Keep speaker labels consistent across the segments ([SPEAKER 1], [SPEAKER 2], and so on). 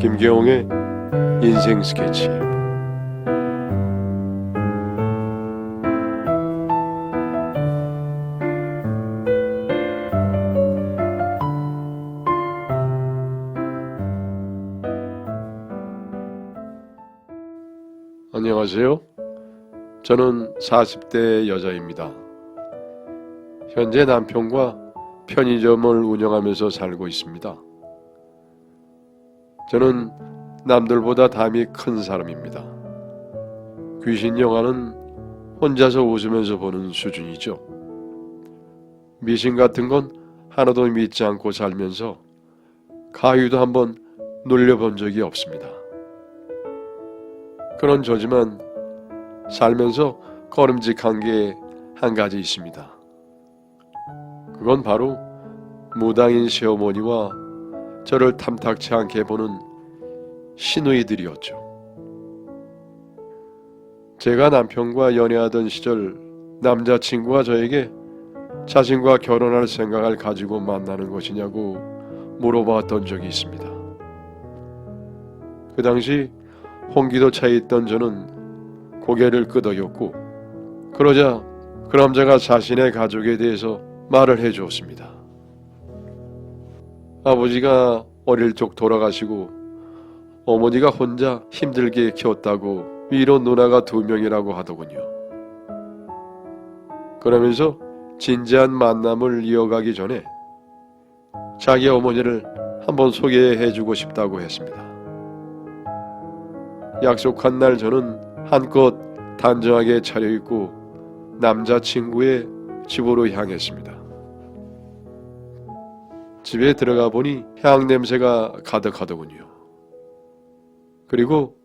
[SPEAKER 1] 김계홍의 인생 스케치. 안녕하세요. 저는 40대 여자입니다. 현재 남편과 편의점을 운영하면서 살고 있습니다. 저는 남들보다 담이 큰 사람입니다. 귀신 영화는 혼자서 웃으면서 보는 수준이죠. 미신 같은 건 하나도 믿지 않고 살면서 가위도 한번 눌려본 적이 없습니다. 그런 저지만 살면서 꺼림직한 게 한 가지 있습니다. 그건 바로 무당인 시어머니와 저를 탐탁치 않게 보는 시누이들이었죠. 제가 남편과 연애하던 시절 남자친구가 저에게 자신과 결혼할 생각을 가지고 만나는 것이냐고 물어봤던 적이 있습니다. 그 당시 홍기도 차에 있던 저는 고개를 끄덕였고, 그러자 그 남자가 자신의 가족에 대해서 말을 해주었습니다. 아버지가 어릴 적 돌아가시고 어머니가 혼자 힘들게 키웠다고 위로 누나가 2명이라고 하더군요. 그러면서 진지한 만남을 이어가기 전에 자기 어머니를 한번 소개해주고 싶다고 했습니다. 약속한 날 저는 한껏 단정하게 차려입고 남자친구의 집으로 향했습니다. 집에 들어가 보니 향 냄새가 가득하더군요. 그리고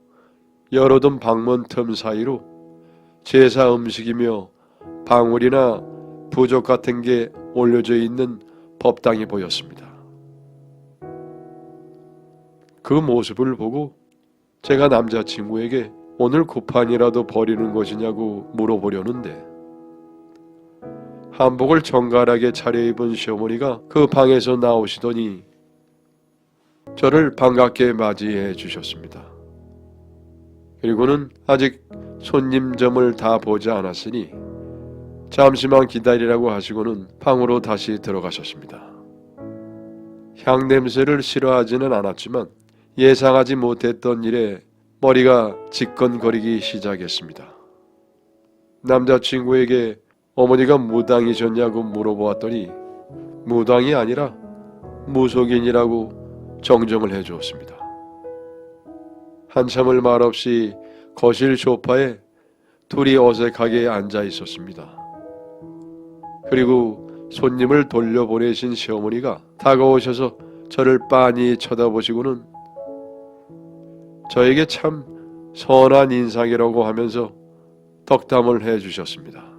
[SPEAKER 1] 열어둔 방문 틈 사이로 제사 음식이며 방울이나 부적 같은 게 올려져 있는 법당이 보였습니다. 그 모습을 보고 제가 남자친구에게 오늘 구판이라도 버리는 것이냐고 물어보려는데, 한복을 정갈하게 차려입은 시어머니가 그 방에서 나오시더니 저를 반갑게 맞이해 주셨습니다. 그리고는 아직 손님 점을 다 보지 않았으니 잠시만 기다리라고 하시고는 방으로 다시 들어가셨습니다. 향 냄새를 싫어하지는 않았지만 예상하지 못했던 일에 머리가 지끈거리기 시작했습니다. 남자친구에게 어머니가 무당이셨냐고 물어보았더니 무당이 아니라 무속인이라고 정정을 해주었습니다. 한참을 말없이 거실 소파에 둘이 어색하게 앉아 있었습니다. 그리고 손님을 돌려보내신 시어머니가 다가오셔서 저를 빤히 쳐다보시고는 저에게 참 선한 인상이라고 하면서 덕담을 해주셨습니다.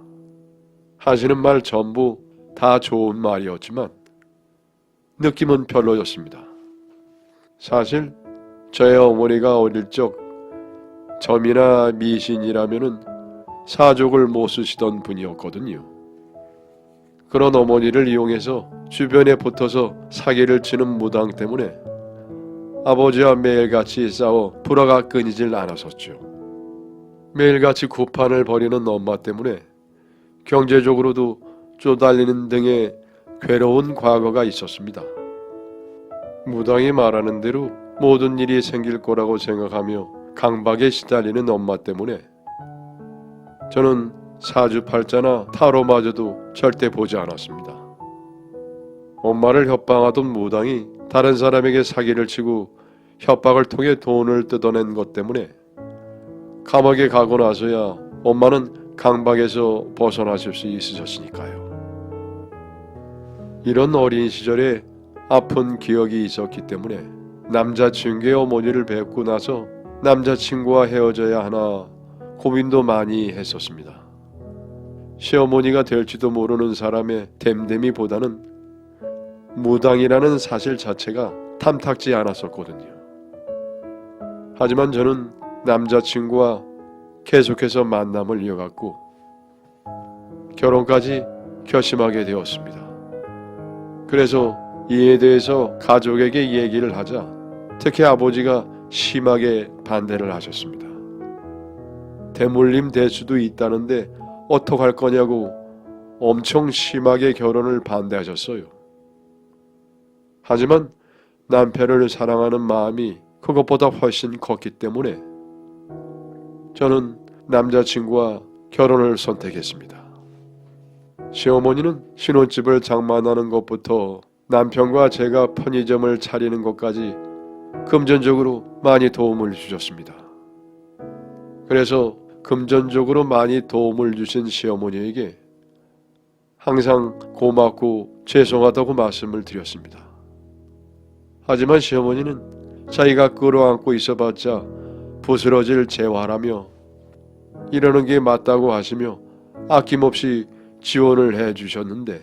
[SPEAKER 1] 하시는 말 전부 다 좋은 말이었지만 느낌은 별로였습니다. 사실 저의 어머니가 어릴 적 점이나 미신이라면은 사족을 못 쓰시던 분이었거든요. 그런 어머니를 이용해서 주변에 붙어서 사기를 치는 무당 때문에 아버지와 매일같이 싸워 불화가 끊이질 않았었죠. 매일같이 구판을 벌이는 엄마 때문에 경제적으로도 쪼달리는 등의 괴로운 과거가 있었습니다. 무당이 말하는 대로 모든 일이 생길 거라고 생각하며 강박에 시달리는 엄마 때문에 저는 사주팔자나 타로마저도 절대 보지 않았습니다. 엄마를 협박하던 무당이 다른 사람에게 사기를 치고 협박을 통해 돈을 뜯어낸 것 때문에 감옥에 가고 나서야 엄마는 강박에서 벗어나실 수 있으셨으니까요. 이런 어린 시절에 아픈 기억이 있었기 때문에 남자친구의 어머니를 뵙고 나서 남자친구와 헤어져야 하나 고민도 많이 했었습니다. 시어머니가 될지도 모르는 사람의 됨됨이보다는 무당이라는 사실 자체가 탐탁지 않았었거든요. 하지만 저는 남자친구와 계속해서 만남을 이어갔고 결혼까지 결심하게 되었습니다. 그래서 이에 대해서 가족에게 얘기를 하자 특히 아버지가 심하게 반대를 하셨습니다. 대물림 될 수도 있다는데 어떡할 거냐고 엄청 심하게 결혼을 반대하셨어요. 하지만 남편을 사랑하는 마음이 그것보다 훨씬 컸기 때문에 저는 남자친구와 결혼을 선택했습니다. 시어머니는 신혼집을 장만하는 것부터 남편과 제가 편의점을 차리는 것까지 금전적으로 많이 도움을 주셨습니다. 그래서 금전적으로 많이 도움을 주신 시어머니에게 항상 고맙고 죄송하다고 말씀을 드렸습니다. 하지만 시어머니는 자기가 끌어안고 있어봤자 부스러질 재화라며 이러는 게 맞다고 하시며 아낌없이 지원을 해주셨는데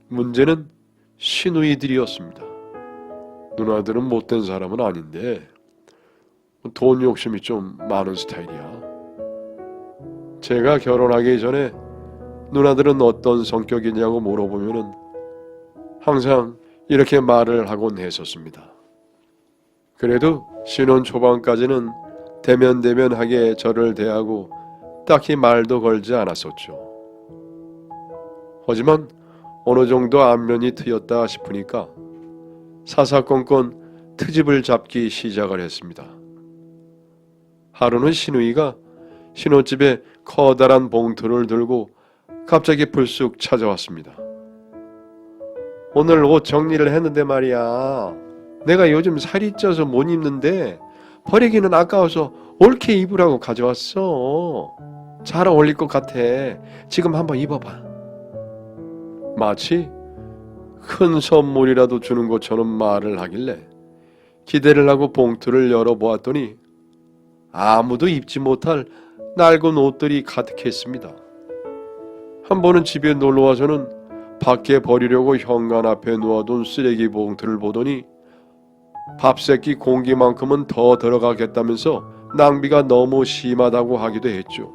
[SPEAKER 1] 문제는 시누이들이었습니다. 누나들은 못된 사람은 아닌데 돈 욕심이 좀 많은 스타일이야. 제가 결혼하기 전에 누나들은 어떤 성격이냐고 물어보면은 항상 이렇게 말을 하곤 했었습니다. 그래도 신혼 초반까지는 대면대면하게 저를 대하고 딱히 말도 걸지 않았었죠. 하지만 어느 정도 안면이 트였다 싶으니까 사사건건 트집을 잡기 시작을 했습니다. 하루는 시누이가 신혼집에 커다란 봉투를 들고 갑자기 불쑥 찾아왔습니다. 오늘 옷 정리를 했는데 말이야. 내가 요즘 살이 쪄서 못 입는데 버리기는 아까워서 옳게 입으라고 가져왔어. 잘 어울릴 것 같아. 지금 한번 입어봐. 마치 큰 선물이라도 주는 것처럼 말을 하길래 기대를 하고 봉투를 열어보았더니 아무도 입지 못할 낡은 옷들이 가득했습니다. 한 번은 집에 놀러와서는 밖에 버리려고 현관 앞에 놓아둔 쓰레기 봉투를 보더니 밥새끼 공기만큼은 더 들어가겠다면서 낭비가 너무 심하다고 하기도 했죠.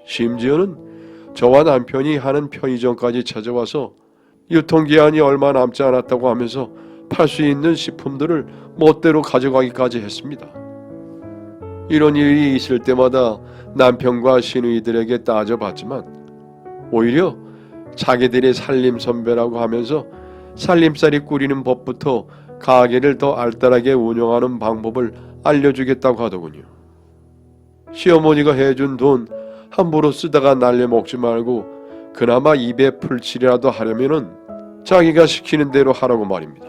[SPEAKER 1] 심지어는 저와 남편이 하는 편의점까지 찾아와서 유통기한이 얼마 남지 않았다고 하면서 팔 수 있는 식품들을 멋대로 가져가기까지 했습니다. 이런 일이 있을 때마다 남편과 시누이들에게 따져봤지만 오히려 자기들이 살림 선배라고 하면서 살림살이 꾸리는 법부터 가게를 더 알뜰하게 운영하는 방법을 알려주겠다고 하더군요. 시어머니가 해준 돈 함부로 쓰다가 날려먹지 말고 그나마 입에 풀칠이라도 하려면은 자기가 시키는 대로 하라고 말입니다.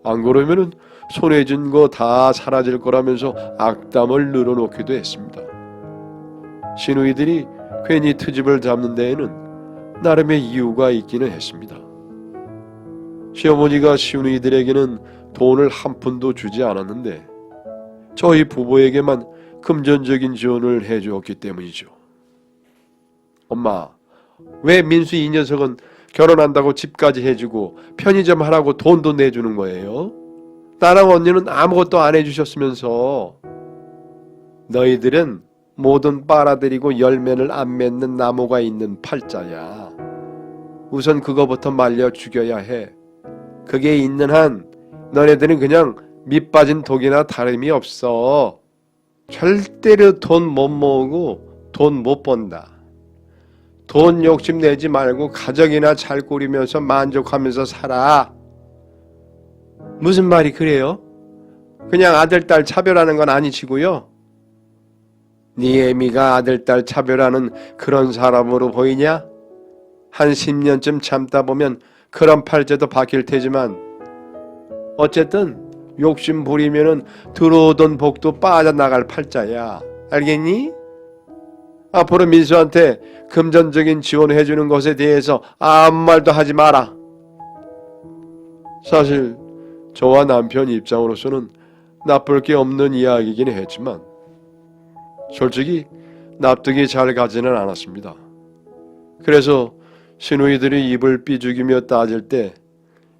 [SPEAKER 1] 안 그러면은 손에 쥔 거 다 사라질 거라면서 악담을 늘어놓기도 했습니다. 시누이들이 괜히 트집을 잡는 데에는 나름의 이유가 있기는 했습니다. 시어머니가 시누이들에게는 돈을 한 푼도 주지 않았는데 저희 부부에게만 금전적인 지원을 해주었기 때문이죠. 엄마, 왜 민수 이 녀석은 결혼한다고 집까지 해주고 편의점 하라고 돈도 내주는 거예요? 나랑 언니는 아무것도 안 해주셨으면서. 너희들은 모든 빨아들이고 열매를 안 맺는 나무가 있는 팔자야. 우선 그거부터 말려 죽여야 해. 그게 있는 한 너네들은 그냥 밑 빠진 독이나 다름이 없어. 절대로 돈 못 모으고 돈 못 번다. 돈 욕심 내지 말고 가정이나 잘 꾸리면서 만족하면서 살아. 무슨 말이 그래요? 그냥 아들 딸 차별하는 건 아니시고요. 네 애미가 아들 딸 차별하는 그런 사람으로 보이냐? 한 10년쯤 참다 보면 그런 팔자도 바뀔 테지만 어쨌든 욕심 부리면은 들어오던 복도 빠져나갈 팔자야. 알겠니? 앞으로 민수한테 금전적인 지원해주는 것에 대해서 아무 말도 하지 마라. 사실 저와 남편 입장으로서는 나쁠 게 없는 이야기이긴 했지만 솔직히 납득이 잘 가지는 않았습니다. 그래서 시누이들이 입을 삐죽이며 따질 때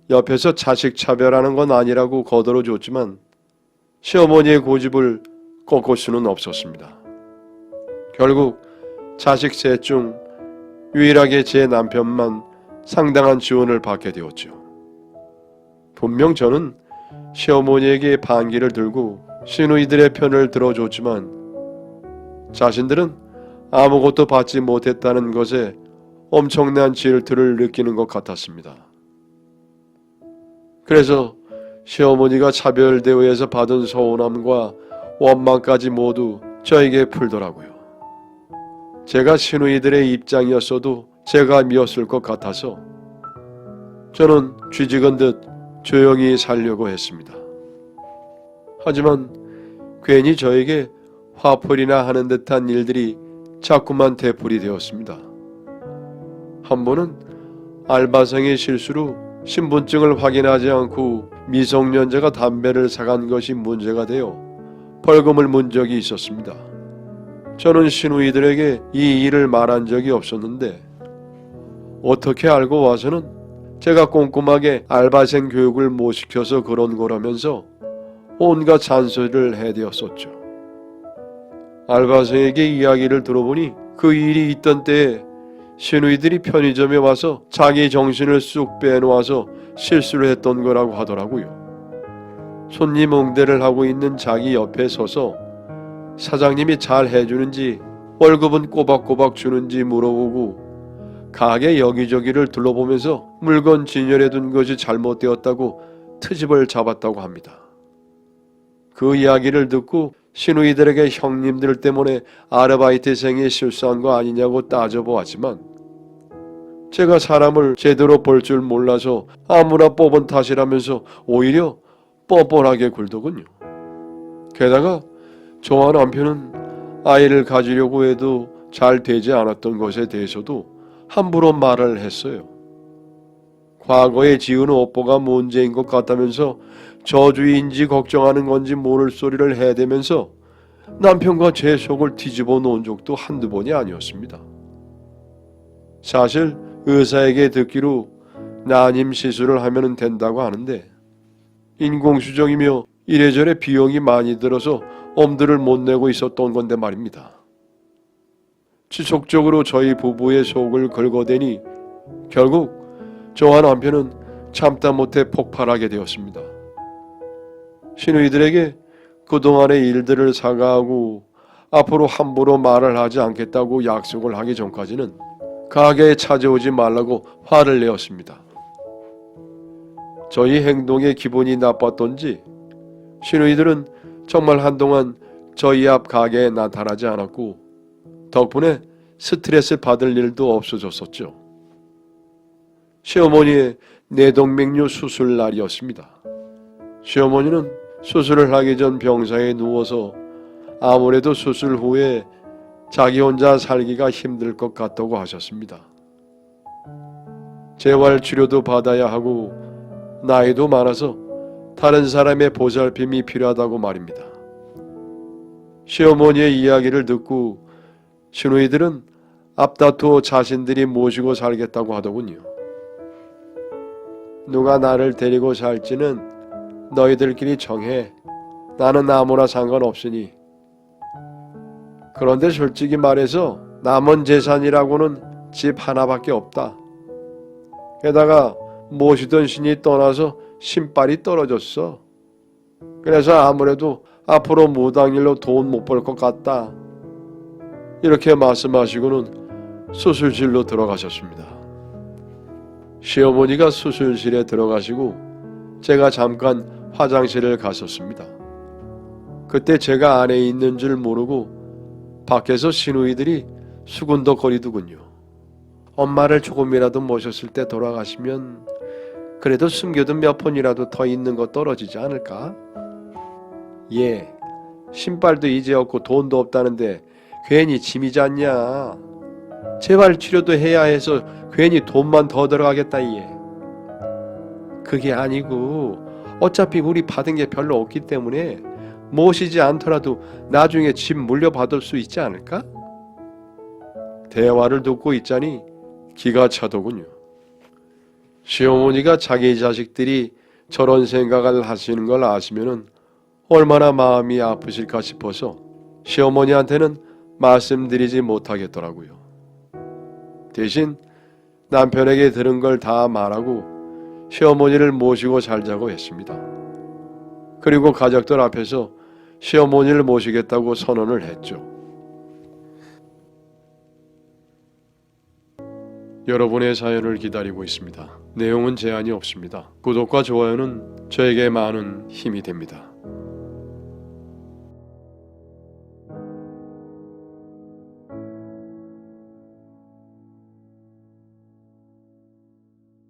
[SPEAKER 1] 옆에서 자식 차별하는 건 아니라고 거들어줬지만 시어머니의 고집을 꺾을 수는 없었습니다. 결국 자식 셋 중 유일하게 제 남편만 상당한 지원을 받게 되었죠. 분명 저는 시어머니에게 반기를 들고 시누이들의 편을 들어줬지만 자신들은 아무것도 받지 못했다는 것에 엄청난 질투를 느끼는 것 같았습니다. 그래서 시어머니가 차별대우에서 받은 서운함과 원망까지 모두 저에게 풀더라고요. 제가 시누이들의 입장이었어도 제가 미웠을 것 같아서 저는 쥐직은 듯 조용히 살려고 했습니다. 하지만 괜히 저에게 화풀이나 하는 듯한 일들이 자꾸만 되풀이 되었습니다. 한 번은 알바생의 실수로 신분증을 확인하지 않고 미성년자가 담배를 사간 것이 문제가 되어 벌금을 문 적이 있었습니다. 저는 시누이들에게 이 일을 말한 적이 없었는데 어떻게 알고 와서는 제가 꼼꼼하게 알바생 교육을 못 시켜서 그런 거라면서 온갖 잔소리를 해대었었죠. 알바생에게 이야기를 들어보니 그 일이 있던 때에 시누이들이 편의점에 와서 자기 정신을 쑥 빼놓아서 실수를 했던 거라고 하더라고요. 손님 응대를 하고 있는 자기 옆에 서서 사장님이 잘 해주는지 월급은 꼬박꼬박 주는지 물어보고 가게 여기저기를 둘러보면서 물건 진열해둔 것이 잘못되었다고 트집을 잡았다고 합니다. 그 이야기를 듣고 시누이들에게 형님들 때문에 아르바이트생이 실수한 거 아니냐고 따져보았지만 제가 사람을 제대로 볼 줄 몰라서 아무나 뽑은 탓이라면서 오히려 뻔뻔하게 굴더군요. 게다가 저와 남편은 아이를 가지려고 해도 잘 되지 않았던 것에 대해서도 함부로 말을 했어요. 과거에 지은 오뽀가 문제인 것 같다면서 저주인지 걱정하는 건지 모를 소리를 해대면서 남편과 제 속을 뒤집어 놓은 적도 한두 번이 아니었습니다. 사실 의사에게 듣기로 난임 시술을 하면 된다고 하는데 인공수정이며 이래저래 비용이 많이 들어서 엄두를 못 내고 있었던 건데 말입니다. 지속적으로 저희 부부의 속을 긁어대니 결국 저와 남편은 참다 못해 폭발하게 되었습니다. 시누이들에게 그동안의 일들을 사과하고 앞으로 함부로 말을 하지 않겠다고 약속을 하기 전까지는 가게에 찾아오지 말라고 화를 내었습니다. 저희 행동에 기분이 나빴던지 시누이들은 정말 한동안 저희 앞 가게에 나타나지 않았고 덕분에 스트레스 받을 일도 없어졌었죠. 시어머니의 뇌동맥류 수술 날이었습니다. 시어머니는 수술을 하기 전 병상에 누워서 아무래도 수술 후에 자기 혼자 살기가 힘들 것 같다고 하셨습니다. 재활치료도 받아야 하고 나이도 많아서 다른 사람의 보살핌이 필요하다고 말입니다. 시어머니의 이야기를 듣고 시누이들은 앞다투어 자신들이 모시고 살겠다고 하더군요. 누가 나를 데리고 살지는 너희들끼리 정해. 나는 아무나 상관없으니. 그런데 솔직히 말해서 남은 재산이라고는 집 하나밖에 없다. 게다가 모시던 신이 떠나서 신발이 떨어졌어. 그래서 아무래도 앞으로 무당일로 돈 못 벌 것 같다. 이렇게 말씀하시고는 수술실로 들어가셨습니다. 시어머니가 수술실에 들어가시고 제가 잠깐 화장실을 갔었습니다. 그때 제가 안에 있는 줄 모르고 밖에서 시누이들이 수군덕거리더군요. 엄마를 조금이라도 모셨을 때 돌아가시면 그래도 숨겨둔 몇 푼이라도 더 있는 거 떨어지지 않을까? 예, 신발도 이제 없고 돈도 없다는데 괜히 짐이지 않냐? 재활치료도 해야 해서 괜히 돈만 더 들어가겠다 얘. 그게 아니고 어차피 우리 받은 게 별로 없기 때문에 모시지 않더라도 나중에 집 물려받을 수 있지 않을까? 대화를 듣고 있자니 기가 차더군요. 시어머니가 자기 자식들이 저런 생각을 하시는 걸 아시면은 얼마나 마음이 아프실까 싶어서 시어머니한테는 말씀드리지 못하겠더라고요. 대신 남편에게 들은 걸 다 말하고 시어머니를 모시고 살자고 했습니다. 그리고 가족들 앞에서 시어머니를 모시겠다고 선언을 했죠. 여러분의 사연을 기다리고 있습니다. 내용은 제한이 없습니다. 구독과 좋아요는 저에게 많은 힘이 됩니다.